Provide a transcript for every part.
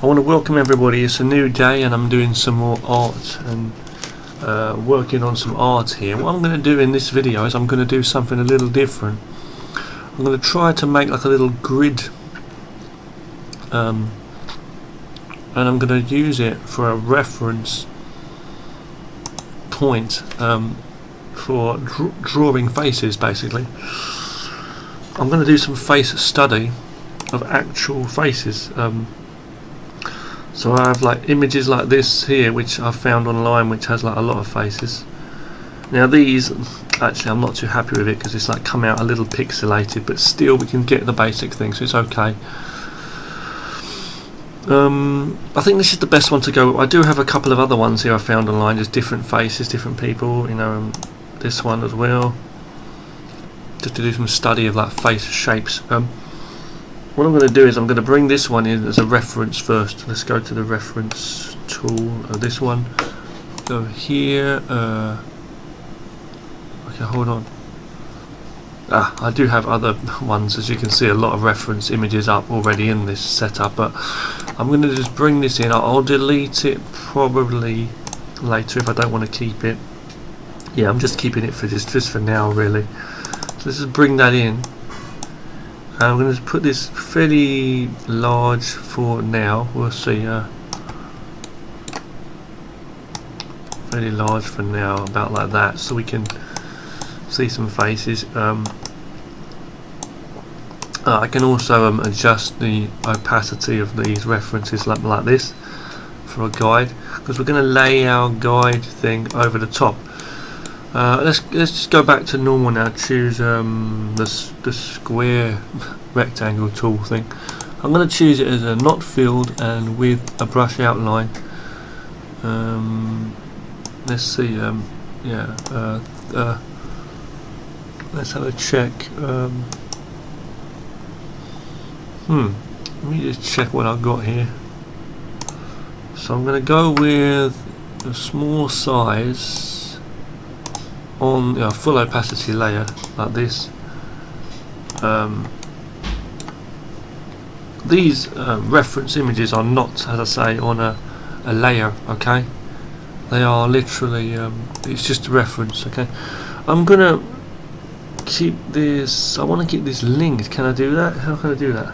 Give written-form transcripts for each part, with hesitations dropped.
I want to welcome everybody. It's a new day and I'm doing some more art and working on some art here. What I'm going to do in this video is I'm going to do something a little different. I'm going to try to make like a little grid and I'm going to use it for a reference point for drawing faces. Basically I'm going to do some face study of actual faces. So I have like images like this here which I've found online which has like a lot of faces. Now these, actually I'm not too happy with it because it's like come out a little pixelated, but still we can get the basic thing, so it's okay. I think this is the best one to go with. I do have a couple of other ones here I found online, just different faces, different people, you know, this one as well, just to do some study of like face shapes. What I'm going to do is I'm going to bring this one in as a reference first. Let's go to the reference tool of this one. Go here. Okay, hold on. I do have other ones, as you can see, a lot of reference images up already in this setup, but I'm going to just bring this in. I'll delete it probably later if I don't want to keep it. Yeah, I'm just keeping it for just for now, really. So let's just bring that in. I'm going to put this fairly large for now. We'll see. Fairly large for now, about like that, so we can see some faces. I can also adjust the opacity of these references like this for a guide, because we're going to lay our guide thing over the top. Let's just go back to normal now. Choose the square rectangle tool thing. I'm going to choose it as a not filled and with a brush outline. Let's see. Let's have a check. Let me just check what I've got here. So I'm going to go with a small size on a full opacity layer like this. These reference images are not, as I say, on a layer, okay? They are literally, it's just a reference, okay? I'm gonna keep this, I want to keep this linked. Can I do that? How can I do that?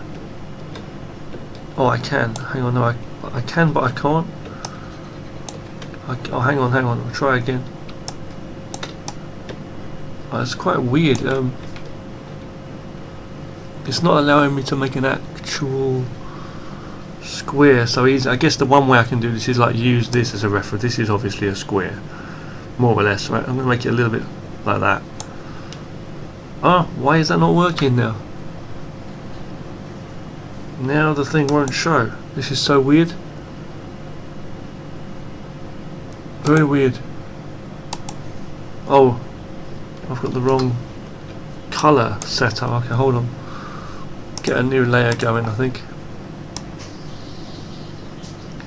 Oh, I can. Hang on, no, I can, but I can't. Oh, hang on, I'll try again. Oh, it's quite weird. It's not allowing me to make an actual square so easy. I guess the one way I can do this is like use this as a reference. This is obviously a square, more or less, right? I'm going to make it a little bit like that. Oh, why is that not working now? Now the thing won't show. This is so weird. Very weird. Oh, I've got the wrong colour set up. Okay, hold on. Get a new layer going, I think.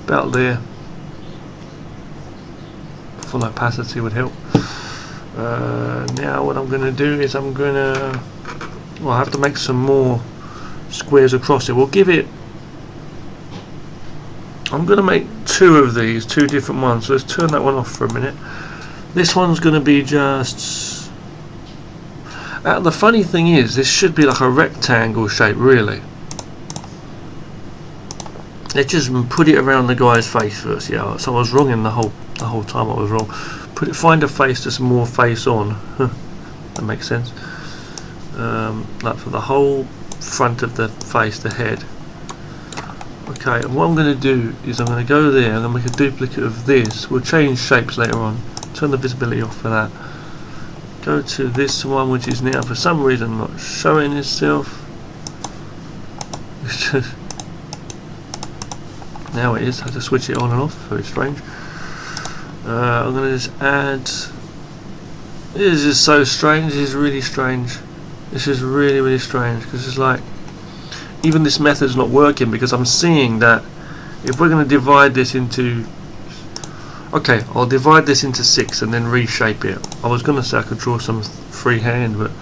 About there. Full opacity would help. Now what I'm going to do is I'm going to... Well, I have to make some more squares across it. We'll give it... I'm going to make two of these, two different ones. So let's turn that one off for a minute. This one's going to be just... the funny thing is, this should be like a rectangle shape, really. Let's just put it around the guy's face first. Yeah, so I was wrong in the whole time. I was wrong. Find a face that's more face on. That makes sense. Like for the whole front of the face, the head. Okay, and what I'm going to do is I'm going to go there and then make a duplicate of this. We'll change shapes later on. Turn the visibility off for that. Go to this one, which is now for some reason not showing itself. Now it is. I have to switch it on and off. Very strange. I'm going to just add. This is just so strange. This is really strange. This is really strange, because it's like even this method's not working, because I'm seeing that if we're going to divide this into... Okay, I'll divide this into 6 and then reshape it. I was going to say I could draw some freehand, but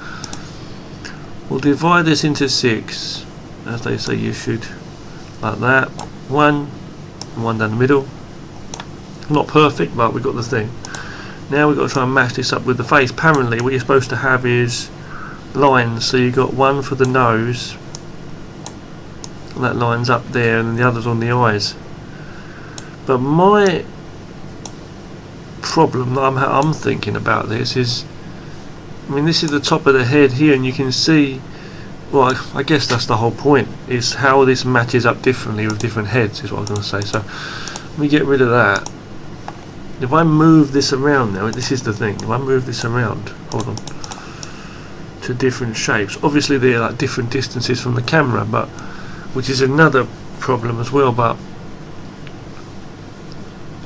we'll divide this into 6, as they say you should, like that. 1, and one down the middle. Not perfect, but we got the thing. Now we've got to try and match this up with the face. Apparently what you're supposed to have is lines, so you've got one for the nose, and that line's up there, and the other's on the eyes. But my problem that I'm thinking about this is, I mean, this is the top of the head here, and you can see, well, I guess that's the whole point, is how this matches up differently with different heads, is what I was going to say. So let me get rid of that. If I move this around now, this is the thing, if I move this around, hold on, to different shapes, obviously they're like different distances from the camera, but which is another problem as well, but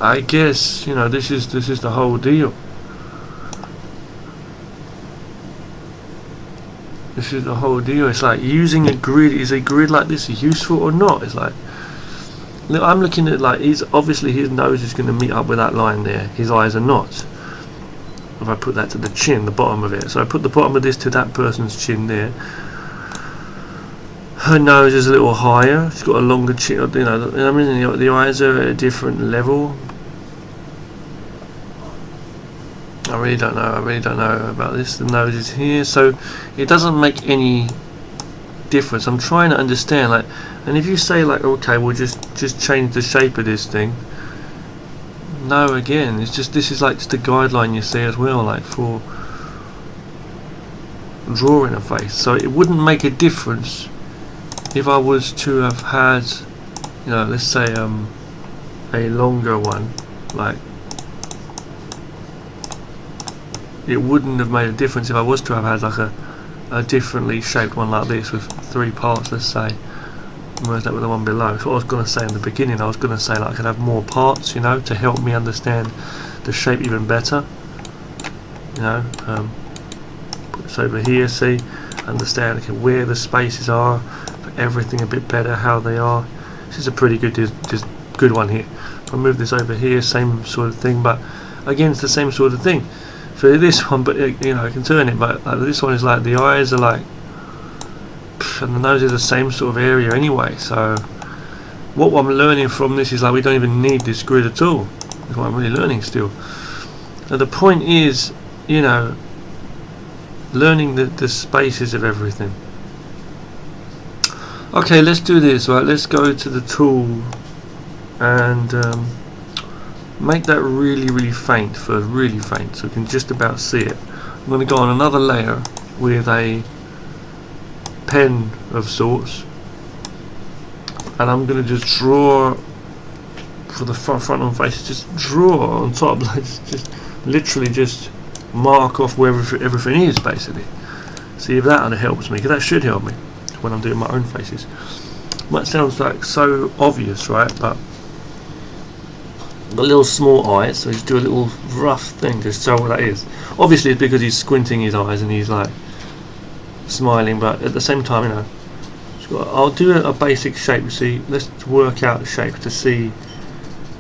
I guess, you know, this is the whole deal. This is the whole deal. It's like using a grid. Is a grid like this useful or not? It's like, look, I'm looking at, like, he's obviously, his nose is going to meet up with that line there. His eyes are not. If I put that to the chin, the bottom of it. So I put the bottom of this to that person's chin there. Her nose is a little higher. She's got a longer chin. You know, I mean, the eyes are at a different level. I really don't know about this. The nose is here, so it doesn't make any difference. I'm trying to understand, like, and if you say, like, okay, we'll just change the shape of this thing. No, again, it's just, this is like just a guideline you see as well, like for drawing a face. So it wouldn't make a difference if I was to have had, you know, let's say a longer one, like, it wouldn't have made a difference if I was to have had like a differently shaped one like this with 3 parts, let's say, merge that with the one below. So what I was going to say in the beginning, I was going to say, like, I could have more parts, you know, to help me understand the shape even better, you know. Put this over here, see, understand, okay, where the spaces are, put everything a bit better, how they are. This is a pretty good, just good one here. If I move this over here, same sort of thing, but again, it's the same sort of thing for this one, but you know, I can turn it, but like, this one is like, the eyes are like, and the nose is the same sort of area anyway. So what I'm learning from this is, like, we don't even need this grid at all. That's what I'm really learning still. Now the point is, you know, learning the spaces of everything. Okay, let's do this, right? Let's go to the tool and make that really faint, really faint, so we can just about see it. I'm going to go on another layer with a pen of sorts, and I'm going to just draw for the front on face, just draw on top, like just literally just mark off where everything is, basically. See if that helps me, because that should help me when I'm doing my own faces. Might sound like so obvious, right? But got little small eyes, so just do a little rough thing to show what that is. Obviously it's because he's squinting his eyes and he's like smiling, but at the same time, you know, I'll do a basic shape. See, let's work out the shape to see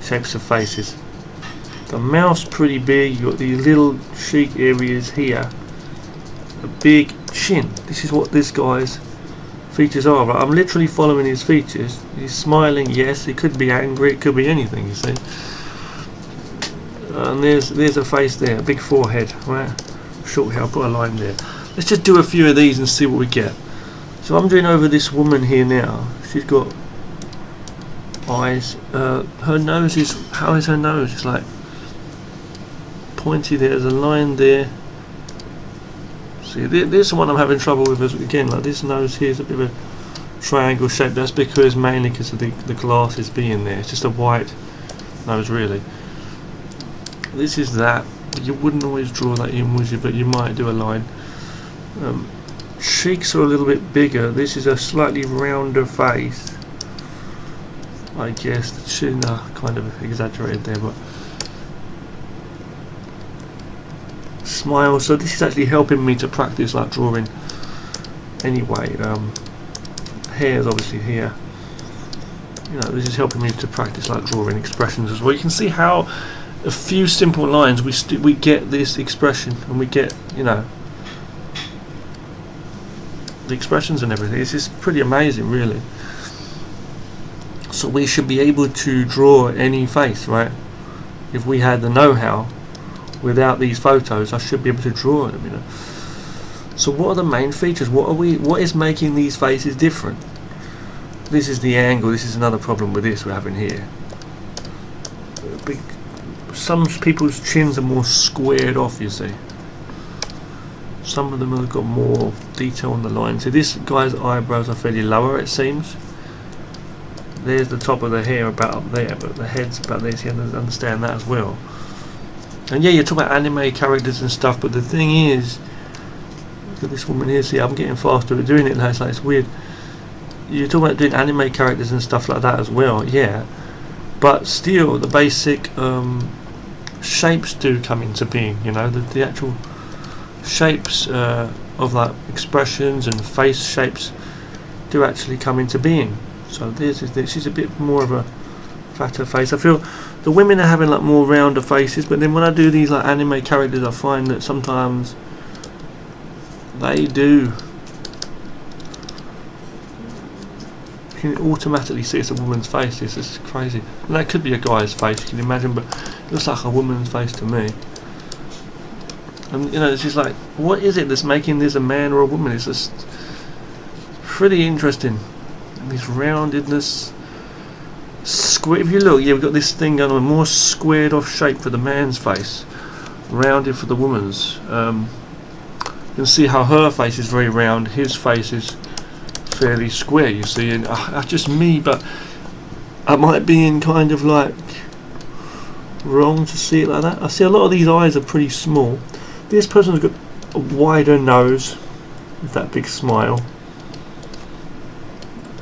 shapes of faces. The mouth's pretty big, you've got these little cheek areas here, a big chin. This is what this guy's features are, but I'm literally following his features. He's smiling, yes, it could be angry, it could be anything, you see. And there's a face there, a big forehead, right? Short hair, I'll put a line there. Let's just do a few of these and see what we get. So I'm doing over this woman here now. She's got eyes. Her nose is, how is her nose? It's like pointy there, there's a line there. See, this one I'm having trouble with again, like this nose here is a bit of a triangle shape. That's mainly because of the glasses being there. It's just a white nose, really. This is that. You wouldn't always draw that in, would you? But you might do a line. Cheeks are a little bit bigger. This is a slightly rounder face, I guess. The chin kind of exaggerated there, but smile. So this is actually helping me to practice, like, drawing anyway. Hair is obviously here. You know, this is helping me to practice, like, drawing expressions as well. You can see how a few simple lines we get this expression, and we get, you know, the expressions and everything. It's just pretty amazing, really. So we should be able to draw any face, right? If we had the know-how, without these photos, I should be able to draw them, you know. So what are the main features? What is making these faces different? This is the angle. This is another problem with this we're having here. Some people's chins are more squared off, you see. Some of them have got more detail on the line. So this guy's eyebrows are fairly lower, it seems. There's the top of the hair about up there, but the head's about there, so you have to understand that as well. And yeah, you're talking about anime characters and stuff, but the thing is, look at this woman here. See, I'm getting faster at doing it now. It's like, it's weird. You're talking about doing anime characters and stuff like that as well, yeah. But still, the basic shapes do come into being. You know, the actual shapes of like expressions and face shapes do actually come into being. So she's a bit more of a fatter face. I feel the women are having like more rounder faces, but then when I do these like anime characters, I find that sometimes they do. You can automatically see it's a woman's face. This is crazy. And that could be a guy's face, you can imagine, but it looks like a woman's face to me. And you know, it's just like, what is it that's making this a man or a woman? It's just pretty interesting. And this roundedness. If you look, yeah, we've got this thing going on, more squared off shape for the man's face, rounded for the woman's. You can see how her face is very round, his face is fairly square, you see, and that's just me, but I might be in kind of like wrong to see it like that. I see a lot of these eyes are pretty small. This person's got a wider nose with that big smile.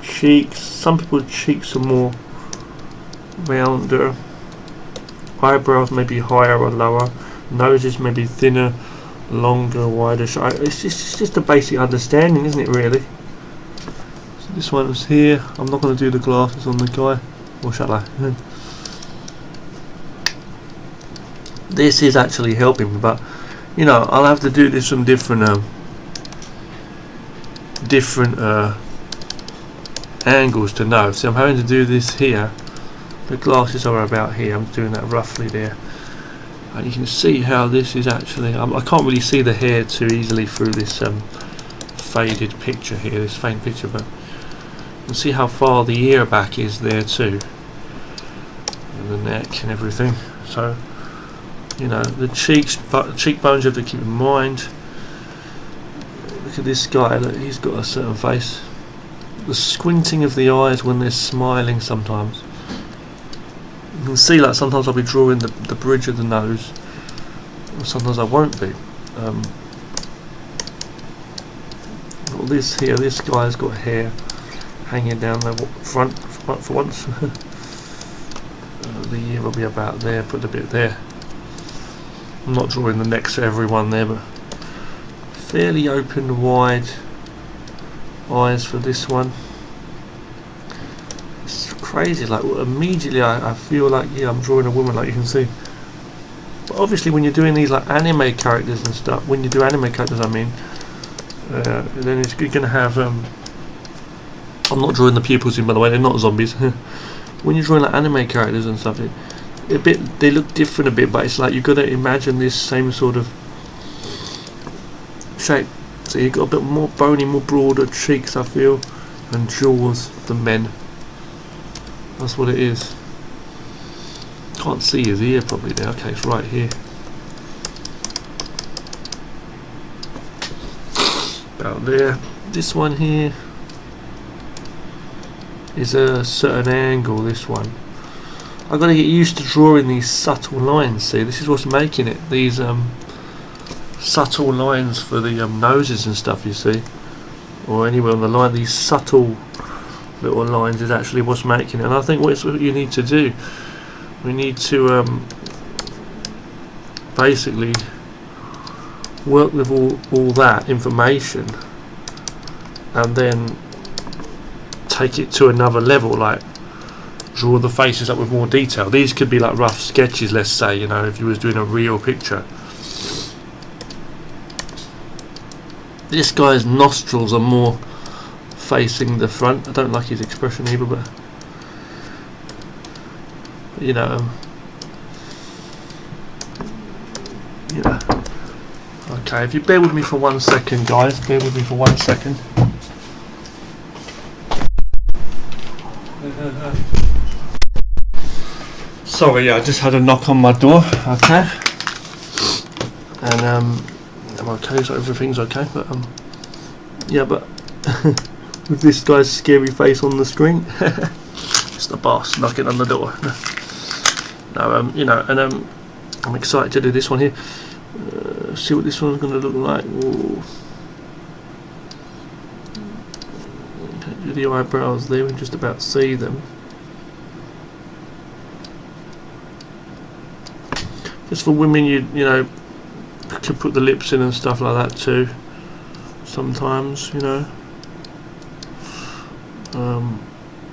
Cheeks, some people's cheeks are more rounder. Eyebrows may be higher or lower. Noses may be thinner, longer, wider. It's just a basic understanding, isn't it, really? So this one's here. I'm not going to do the glasses on the guy. Or shall I? This is actually helping, but you know, I'll have to do this from different angles to know. So I'm having to do this here. The glasses are about here. I'm doing that roughly there, and you can see how this is actually. I can't really see the hair too easily through this faded picture here, this faint picture, but you can see how far the ear back is there too, and the neck and everything. So you know, the cheekbones you have to keep in mind. Look at this guy. Look, he's got a certain face. The squinting of the eyes when they're smiling sometimes. You can see, like, sometimes I'll be drawing the bridge of the nose, and sometimes I won't be. Well, this here, this guy's got hair hanging down the front for once. The ear will be about there, put a bit there. I'm not drawing the necks for everyone there, but fairly open, wide eyes for this one. It's crazy, like immediately I feel like, yeah, I'm drawing a woman, like you can see. But obviously when you're doing these like anime characters and stuff, when you do anime characters I mean, then it's going to have, I'm not drawing the pupils in, by the way, they're not zombies. When you're drawing like anime characters and stuff, they look different a bit, but it's like you've got to imagine this same sort of shape. So you've got a bit more bony, more broader cheeks, I feel, and jaws than men. That's what it is. Can't see his ear probably there. Okay, it's right here. About there. This one here is a certain angle, this one. I've got to get used to drawing these subtle lines, see, this is what's making it, these subtle lines for the noses and stuff, you see, or anywhere on the line, these subtle little lines is actually what's making it. And I think what you need to do, we need to basically work with all that information and then take it to another level, like draw the faces up with more detail. These could be like rough sketches, let's say, you know, if you was doing a real picture. This guy's nostrils are more facing the front. I don't like his expression either, but you know. Okay, if you bear with me for 1 second, guys, bear with me for 1 second. Sorry, I just had a knock on my door. Okay, and I'm okay, so everything's okay. But yeah, but with this guy's scary face on the screen, it's the boss knocking on the door. No, you know, and I'm excited to do this one here. See what this one's going to look like. Ooh. Do the eyebrows there and just about see them. Just for women, you know, could put the lips in and stuff like that too. Sometimes, you know.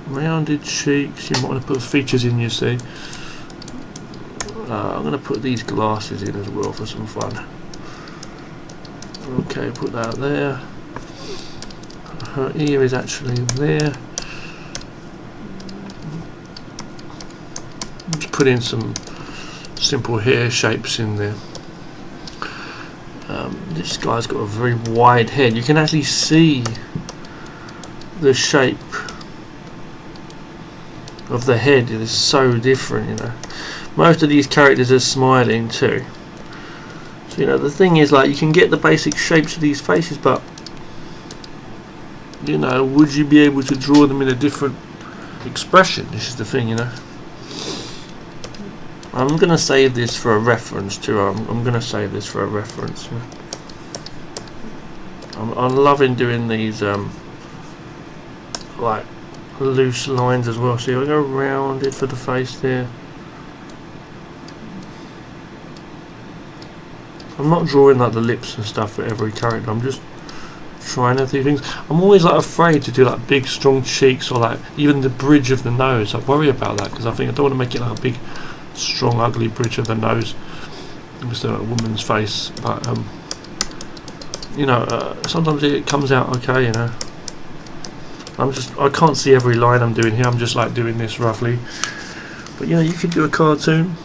Rounded cheeks. You might want to put features in. You see. I'm going to put these glasses in as well for some fun. Okay, put that there. Her ear is actually there. Just put in some simple hair shapes in there. This guy's got a very wide head. You can actually see the shape of the head. It is so different, you know. Most of these characters are smiling too. So, you know, the thing is, like, you can get the basic shapes of these faces, but, you know, would you be able to draw them in a different expression? This is the thing, you know. I'm going to save this for a reference too. I'm going to save this for a reference. You know. I'm loving doing these, like, loose lines as well. See, I go around it for the face there. I'm not drawing like the lips and stuff for every character. I'm just trying to do things. I'm always like afraid to do like big strong cheeks or like even the bridge of the nose. I worry about that because I think I don't want to make it like a big strong ugly bridge of the nose. Just a woman's face, but you know, sometimes it comes out okay, you know. I can't see every line I'm doing here. I'm just like doing this roughly. But you know, you could do a cartoon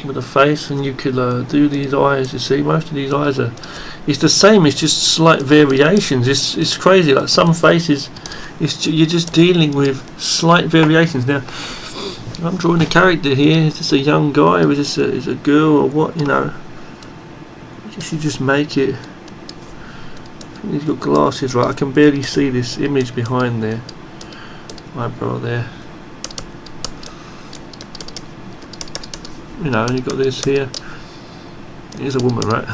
with a face, and you could do these eyes. You see, most of these eyes are, it's the same, it's just slight variations. It's crazy, like some faces, you're just dealing with slight variations. Now, I'm drawing a character here. Is this a young guy, or is this a girl, or what, you know? You should just make it. He's got glasses, right? I can barely see this image behind there. Eyebrow there. You know, you got this here. Here's a woman, right?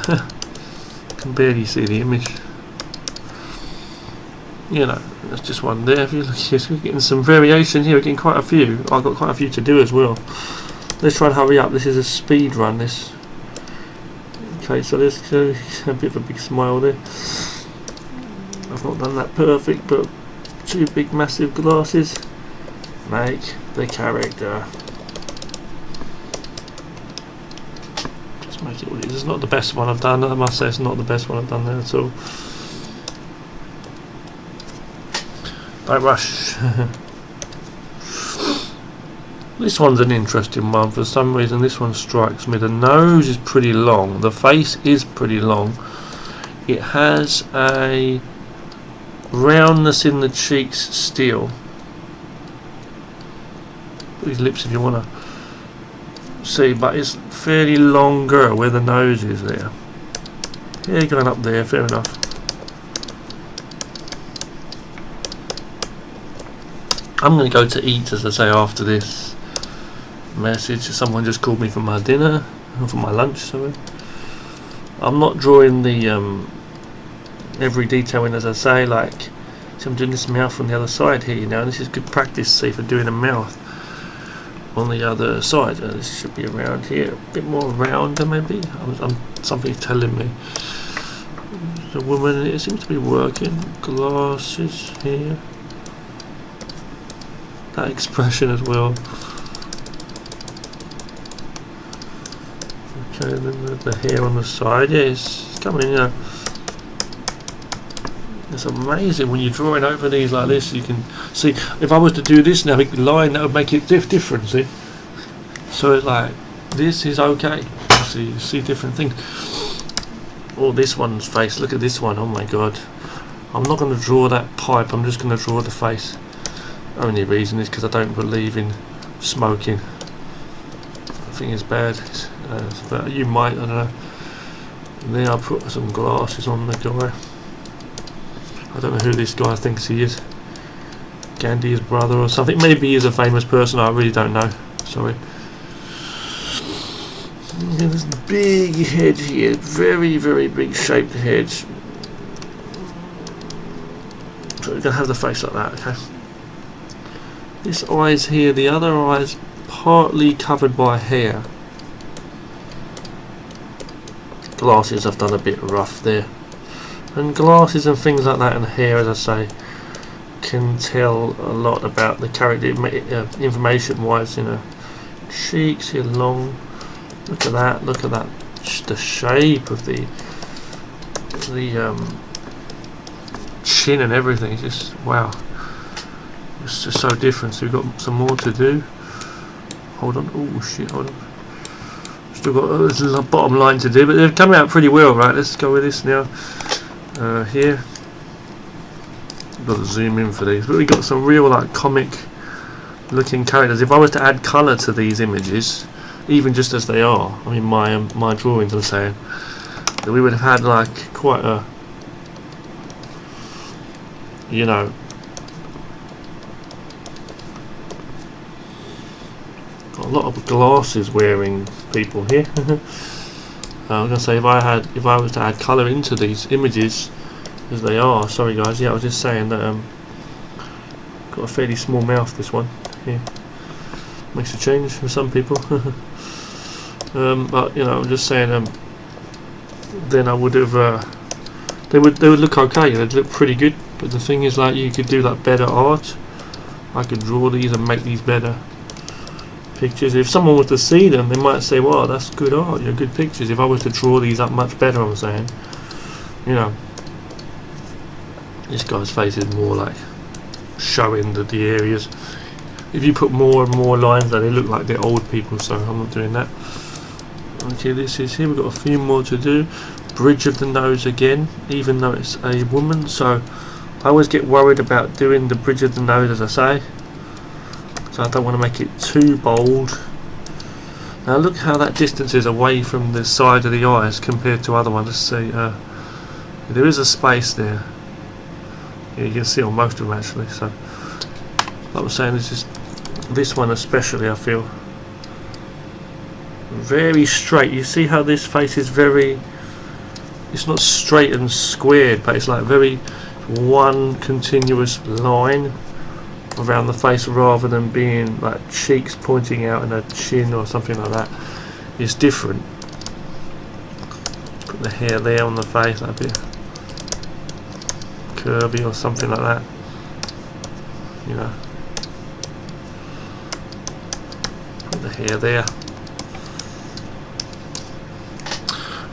Can barely see the image. You know, that's just one there. If you look here, we're getting some variation here. We're getting quite a few. I've got quite a few to do as well. Let's try and hurry up. This is a speed run. This. Okay, so there's a bit of a big smile there. I've not done that perfect, but two big massive glasses make the character. Make it what it is. It's not the best one I've done. I must say it's not the best one I've done there at all. Don't rush. This one's an interesting one. For some reason this one strikes me. The nose is pretty long. The face is pretty long. It has a roundness in the cheeks still. Put his lips if you want to see, but it's fairly longer where the nose is there. Yeah, going up there, fair enough. I'm going to go to eat, as I say, after this message. Someone just called me for my dinner, or for my lunch, sorry. I'm not drawing the every detail in, as I say, like, see, I'm doing this mouth on the other side here, you know, and this is good practice, see, for doing a mouth on the other side. This should be around here, a bit more rounder maybe. Something's telling me. The woman, it seems to be working. Glasses here. That expression as well. Okay, then the hair on the side. Yeah, it's coming, you know. It's amazing when you're drawing over these like this. You can see, if I was to do this now, big line, that would make it different, see? So it's like, this is okay. So you see different things. Oh, this one's face, look at this one, oh my god. I'm not going to draw that pipe, I'm just going to draw the face. Only reason is because I don't believe in smoking. I think it's bad. But you might, I don't know. And then I'll put some glasses on the guy. I don't know who this guy thinks he is. Gandhi's brother or something. Maybe he's a famous person, I really don't know. Sorry. Yeah, this big head here, very, very big shaped head. So we're going to have the face like that, okay? This eye's here, the other eye's partly covered by hair. Glasses I've done a bit rough there. And glasses and things like that and hair, as I say, can tell a lot about the character information wise, you know. Cheeks here long. Look at that, look at that. The shape of the chin and everything. It's just, wow. It's just so different. So we've got some more to do. Hold on. Oh shit, hold on. Still got a bottom line to do, but they've come out pretty well, right? Let's go with this now. Here. Got to zoom in for these. But we've got some real like comic looking characters. If I was to add colour to these images, even just as they are, I mean my drawings, I'm saying, that we would have had like quite a, you know, got a lot of glasses wearing people here. I was gonna say if I was to add colour into these images as they are, sorry guys, yeah, I was just saying that got a fairly small mouth, this one here. Makes a change for some people. But you know, I'm just saying then I would have they would look okay, they'd look pretty good, but the thing is, like, you could do like better art. I could draw these and make these better pictures. If someone was to see them, they might say, wow, that's good art, you know, good pictures. If I was to draw these up much better, I'm saying, you know, this guy's face is more like showing the areas. If you put more and more lines there, they look like they're old people, so I'm not doing that. Okay, this is here, we've got a few more to do. Bridge of the nose again, even though it's a woman, so I always get worried about doing the bridge of the nose, as I say, so I don't want to make it too bold. Now look how that distance is away from the side of the eyes compared to other ones. Let's see, there is a space there. Yeah, you can see on most of them actually, so like I was saying, this one especially, I feel very straight. You see how this face is very, it's not straight and squared, but it's like very one continuous line around the face, rather than being like cheeks pointing out and a chin or something like that. It's different. Put the hair there on the face, like a bit curvy or something like that, you know. Put the hair there.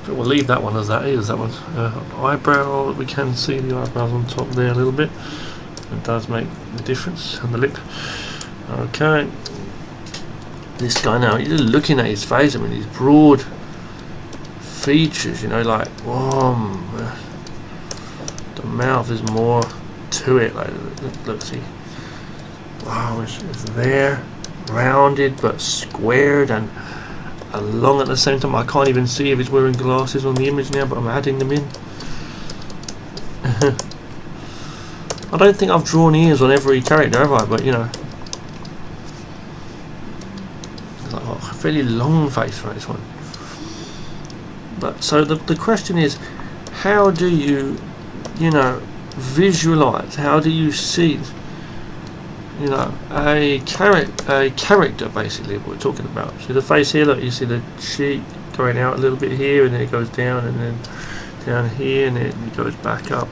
So we'll leave that one as that is. That one eyebrow, we can see the eyebrows on top there a little bit. It does make the difference on the lip. Okay, this guy now, you're looking at his face, I mean, his broad features, you know, like, whoa, the mouth is more to it, like, let's see, wow, it's there, rounded but squared and long at the same time. I can't even see if he's wearing glasses on the image now, but I'm adding them in. I don't think I've drawn ears on every character, have I? But you know, it's like a fairly long face for this one. But so the question is, how do you know, visualize? How do you see, you know, a character basically? What we're talking about. See the face here. Look, you see the cheek going out a little bit here, and then it goes down, and then down here, and then it goes back up.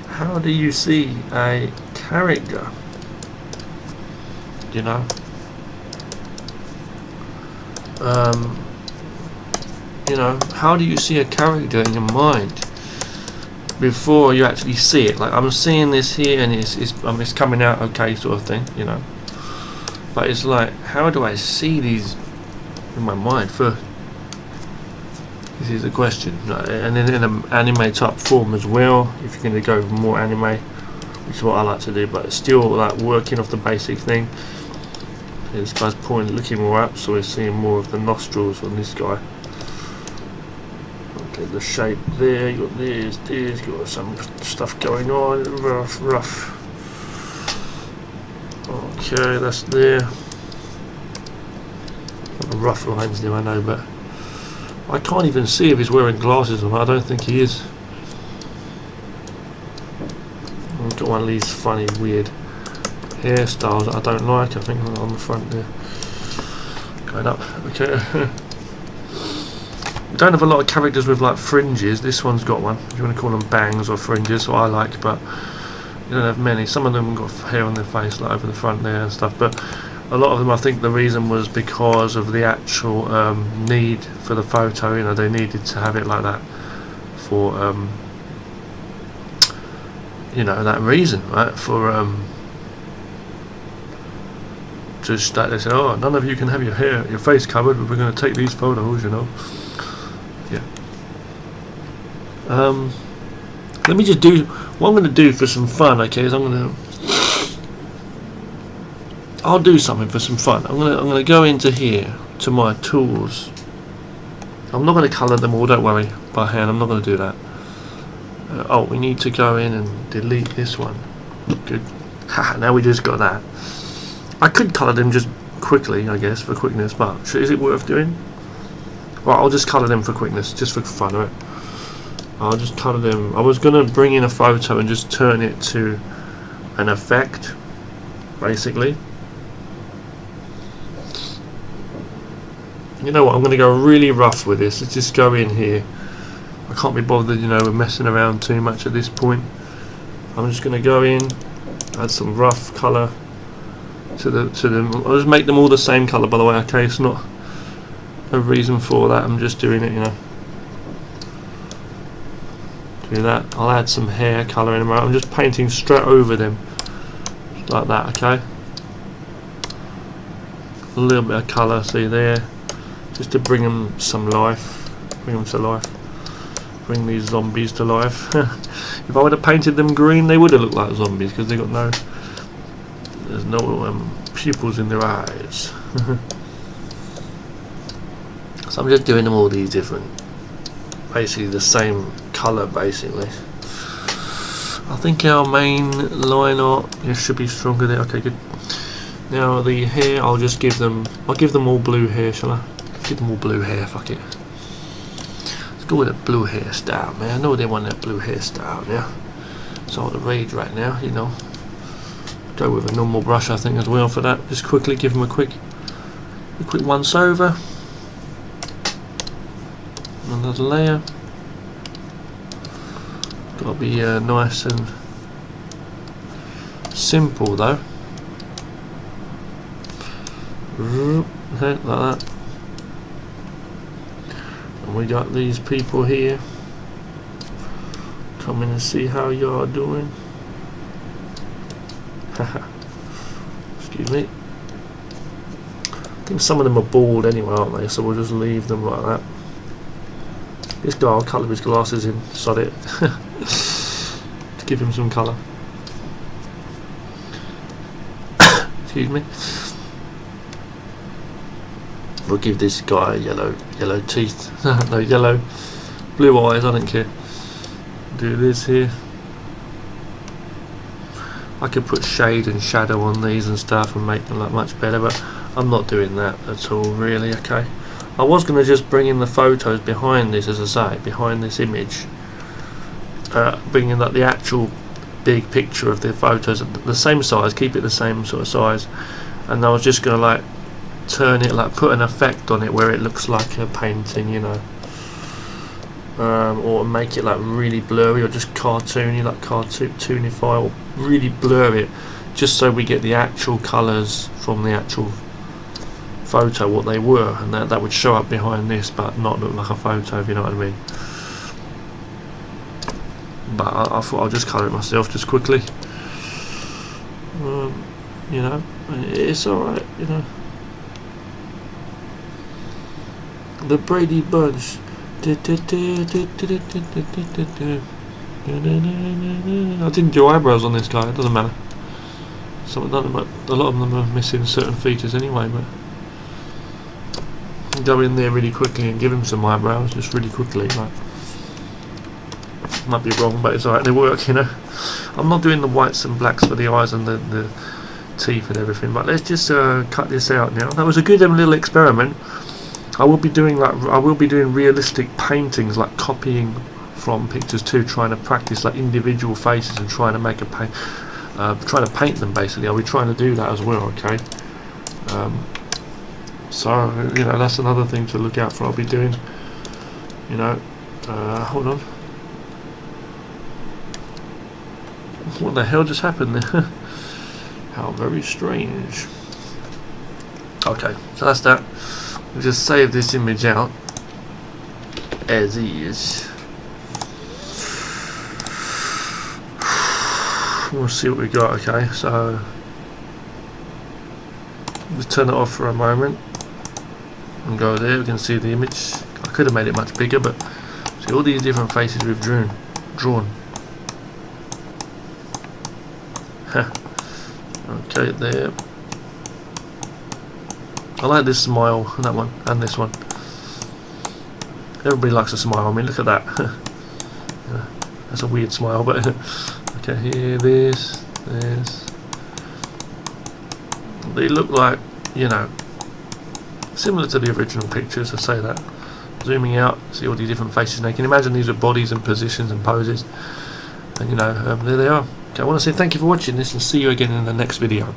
How do you see a character? You know, you know, how do you see a character in your mind before you actually see it? Like, I'm seeing this here, and it's coming out okay, sort of thing. You know, But it's like, how do I see these in my mind first? This is the question. And then in an anime type form as well, if you're going to go for more anime, which is what I like to do, but still like working off the basic thing. This guy's looking more up, so we're seeing more of the nostrils on this guy. Okay, the shape there, you got this, you got some stuff going on, rough. Okay, that's there. Rough lines there, I know, but I can't even see if he's wearing glasses or not. I don't think he is. I've got one of these funny, weird hairstyles that I don't like, I think, on the front there. Going up, okay. We don't have a lot of characters with like fringes. This one's got one. If you want to call them bangs or fringes, so I like, but you don't have many. Some of them got hair on their face, like over the front there and stuff, but a lot of them, I think the reason was because of the actual need for the photo. You know, they needed to have it like that for you know, that reason, right? For just that they said, oh, none of you can have your face covered, but we're going to take these photos, you know. Yeah. Let me just do what I'm going to do for some fun. Okay, is I'll do something for some fun. I'm gonna go into here to my tools. I'm not going to colour them all, don't worry, by hand. I'm not going to do that. Oh, we need to go in and delete this one. Good. Haha, now we just got that. I could colour them just quickly, I guess, for quickness, but is it worth doing? Right, I'll just colour them for quickness, just for fun, right? I'll just colour them. I was going to bring in a photo and just turn it to an effect, basically. You know what, I'm going to go really rough with this. Let's just go in here. I can't be bothered, you know, with messing around too much at this point. I'm just going to go in, add some rough colour to them. I'll just make them all the same colour, by the way, okay? It's not a reason for that, I'm just doing it, you know. Do that. I'll add some hair colour in them. I'm just painting straight over them, like that, okay? A little bit of colour, see there, just to bring them some life, bring them to life. Bring these zombies to life. If I would have painted them green, they would have looked like zombies because they got there's no pupils in their eyes. So I'm just doing them all these different, basically the same colour, basically. I think our main line art should be stronger there. Okay, good. Now the hair, I'll give them all blue hair, shall I? Give them all blue hair. Fuck it. Go with a blue hairstyle, man. I know they want that blue hairstyle, yeah. It's all the rage right now, you know. Go with a normal brush, I think, as well for that. Just quickly give them a quick once over. Another layer. Got to be nice and simple, though. Okay, like that. We got these people here coming and see how y'all doing. Excuse me. I think some of them are bald anyway, aren't they? So we'll just leave them like that. This guy, I'll colour his glasses in, sod it. To give him some colour. Excuse me. We'll give this guy yellow teeth. No, blue eyes, I don't care. Do this here. I could put shade and shadow on these and stuff and make them look much better, but I'm not doing that at all, really, okay? I was going to just bring in the photos behind this, as I say, behind this image. Bring in like the actual big picture of the photos, the same size, keep it the same sort of size. And I was just going to like turn it, like put an effect on it where it looks like a painting, you know, or make it like really blurry or just cartoony, like cartoonify, or really blur it, just so we get the actual colours from the actual photo, what they were, and that would show up behind this but not look like a photo, if you know what I mean. But I thought I'll just colour it myself just quickly, you know. It's alright, you know. The Brady Bunch. I didn't do eyebrows on this guy, it doesn't matter. A lot of them are missing certain features anyway, but go in there really quickly and give him some eyebrows, just really quickly. Like, might be wrong, but it's alright, they work, you know. I'm not doing the whites and blacks for the eyes and the teeth and everything, but let's just cut this out now. That was a good little experiment. I will be doing realistic paintings, like copying from pictures too, trying to practice like individual faces and trying to make trying to paint them basically. I'll be trying to do that as well, okay? So, you know, that's another thing to look out for. I'll be doing, you know, hold on. What the hell just happened there? How very strange. Okay, so that's that. We'll just save this image out as is. We'll see what we got. Okay, so let's turn it off for a moment and go there. We can see the image. I could have made it much bigger, but see all these different faces we've drawn. Okay, there. I like this smile, that one, and this one. Everybody likes a smile. I mean, look at that. Yeah, that's a weird smile, but okay, here, this. They look like, you know, similar to the original pictures. I say that. Zooming out, see all these different faces. Now you can imagine these are bodies and positions and poses, and you know, there they are. Okay, I want to say thank you for watching this and see you again in the next video.